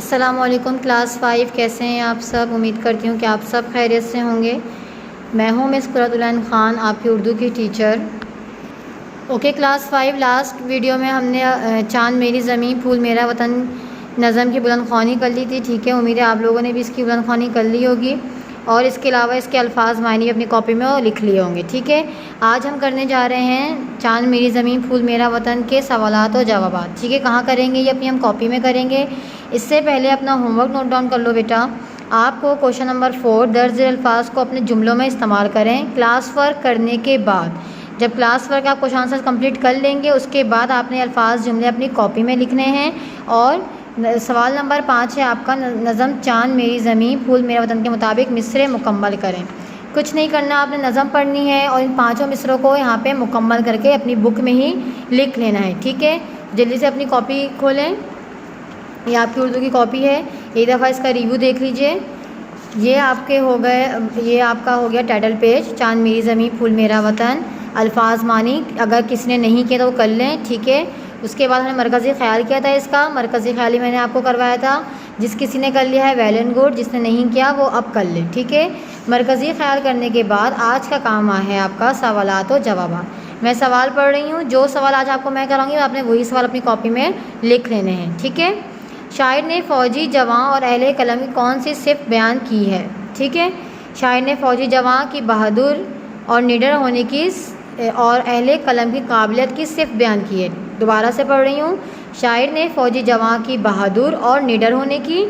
السلام علیکم کلاس 5، کیسے ہیں آپ سب؟ امید کرتی ہوں کہ آپ سب خیریت سے ہوں گے۔ میں ہوں مس قرۃ العین خان، آپ کی اردو کی teacher. Okay class 5، last video میں ہم نے چاند میری زمین پھول میرا وطن نظم کی بلند خوانی کر لی تھی، ٹھیک ہے؟ امید ہے آپ لوگوں نے بھی اس کی بلند خوانی کر لی ہوگی، اور اس کے علاوہ اس کے الفاظ معنی اپنی کاپی میں لکھ لیے ہوں گے، ٹھیک ہے؟ آج ہم کرنے جا رہے ہیں چاند میری زمین پھول میرا وطن کے سوالات و جوابات، ٹھیک ہے؟ کہاں کریں گے؟ یہ اپنی ہم کاپی میں کریں گے۔ اس سے پہلے اپنا ہوم ورک نوٹ ڈاؤن کر لو بیٹا۔ آپ کو کوشچن نمبر 4 درج ذیل الفاظ کو اپنے جملوں میں استعمال کریں۔ کلاس ورک کرنے کے بعد، جب کلاس ورک آپ کوشچن آنسر کمپلیٹ کر لیں گے، اس کے بعد آپ نے الفاظ جملے اپنی کاپی میں لکھنے ہیں۔ اور سوال نمبر 5 ہے آپ کا، نظم چاند میری زمین پھول میرا وطن کے مطابق مصرعے مکمل کریں۔ کچھ نہیں کرنا، آپ نے نظم پڑھنی ہے اور ان 5 مصرعوں کو یہاں پہ مکمل کر کے اپنی بک میں ہی لکھ لینا ہے، ٹھیک ہے؟ جلدی سے اپنی کاپی کھولیں، یہ آپ کی اردو کی کاپی ہے، ایک دفعہ اس کا ریویو دیکھ لیجئے۔ یہ آپ کے ہو گئے، یہ آپ کا ہو گیا ٹائٹل پیج، چاند میری زمین پھول میرا وطن، الفاظ معنی۔ اگر کسی نے نہیں کیا تو وہ کر لیں، ٹھیک ہے؟ اس کے بعد ہم نے مرکزی خیال کیا تھا، اس کا مرکزی خیال ہی میں نے آپ کو کروایا تھا۔ جس کسی نے کر لیا ہے ویل اینڈ گڈ، جس نے نہیں کیا وہ اب کر لیں، ٹھیک ہے؟ مرکزی خیال کرنے کے بعد آج کا کام ہے آپ کا سوالات و جوابات۔ میں سوال پڑھ رہی ہوں، جو سوال آج آپ کو میں کراؤں گی آپ نے وہی سوال اپنی کاپی میں لکھ لینے ہیں، ٹھیک ہے؟ شاعر نے فوجی جواں اور اہل قلم کی کون سی صفت بیان کی ہے؟ ٹھیک ہے؟ شاعر نے فوجی جواں کی بہادر اور نڈر ہونے کی اور اہل قلم کی قابلیت کی صفت بیان کی ہے۔ دوبارہ سے پڑھ رہی ہوں، شاعر نے فوجی جواں کی بہادر اور نڈر ہونے کی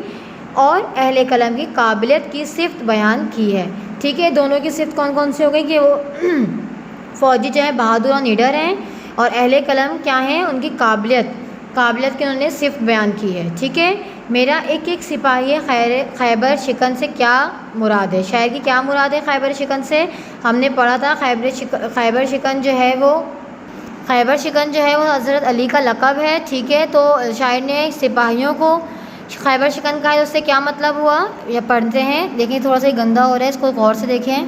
اور اہل قلم کی قابلیت کی صفت بیان کی ہے، ٹھیک ہے؟ دونوں کی صفت کون کون سی ہو گئی کہ وہ فوجی جو ہے بہادر اور نڈر ہیں، اور اہل قلم کیا ہیں؟ ان کی قابلیت کی انہوں نے صفت بیان کی ہے، ٹھیک ہے؟ میرا ایک ایک سپاہی خیبر شکن سے کیا مراد ہے؟ شاعر کی کیا مراد ہے خیبر شکن سے؟ ہم نے پڑھا تھا خیبر شکن جو ہے وہ حضرت علی کا لقب ہے، ٹھیک ہے؟ تو شاعر نے سپاہیوں کو خیبر شکن کہا ہے، اس سے کیا مطلب ہوا؟ یا پڑھتے ہیں، دیکھیں تھوڑا سا گندا ہو رہا ہے، اس کو غور سے دیکھیں۔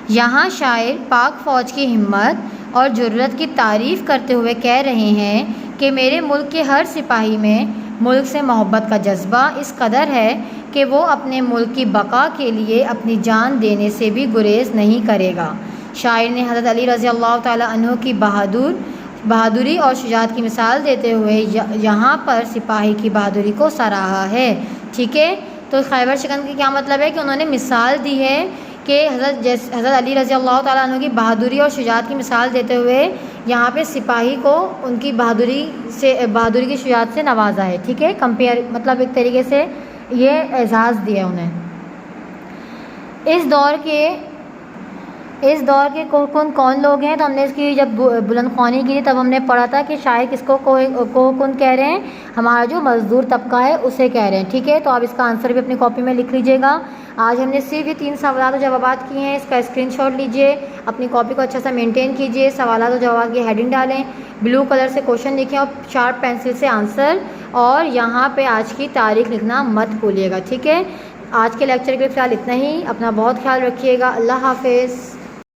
یہاں شاعر پاک فوج کی ہمت اور جرأت کی تعریف کرتے ہوئے کہہ رہے ہیں کہ میرے ملک کے ہر سپاہی میں ملک سے محبت کا جذبہ اس قدر ہے کہ وہ اپنے ملک کی بقا کے لیے اپنی جان دینے سے بھی گریز نہیں کرے گا۔ شاعر نے حضرت علی رضی اللہ تعالیٰ عنہ کی بہادری اور شجاعت کی مثال دیتے ہوئے یہاں پر سپاہی کی بہادری کو سراہا ہے، ٹھیک ہے؟ تو خیبر شکن کی کیا مطلب ہے کہ انہوں نے مثال دی ہے کہ حضرت علی رضی اللہ تعالیٰ عنہ کی بہادری اور شجاعت کی مثال دیتے ہوئے یہاں پہ سپاہی کو ان کی بہادری کی شجاعت سے نوازا ہے، ٹھیک ہے؟ کمپیئر مطلب ایک طریقے سے یہ اعزاز دیا انہیں۔ اس دور کے کوہ کون لوگ ہیں؟ تو ہم نے اس کی جب بلند خوانی کی تھی تب ہم نے پڑھا تھا کہ شاعر کس کو کوہ کہہ رہے ہیں؟ ہمارا جو مزدور طبقہ ہے اسے کہہ رہے ہیں، ٹھیک ہے؟ تو آپ اس کا آنسر بھی اپنی کاپی میں لکھ لیجئے گا۔ آج ہم نے صرف یہ 3 سوالات و جوابات کیے ہیں، اس کا اسکرین شاٹ لیجئے، اپنی کاپی کو اچھا سا مینٹین کیجئے، سوالات و جوابات کی ہیڈنگ ڈالیں، بلو کلر سے کوشچن لکھیں اور شارپ پینسل سے آنسر، اور یہاں پہ آج کی تاریخ لکھنا مت بھولیے گا، ٹھیک ہے؟ آج کے لیکچر کے فی الحال اتنا ہی، اپنا بہت خیال رکھیے گا، اللہ حافظ۔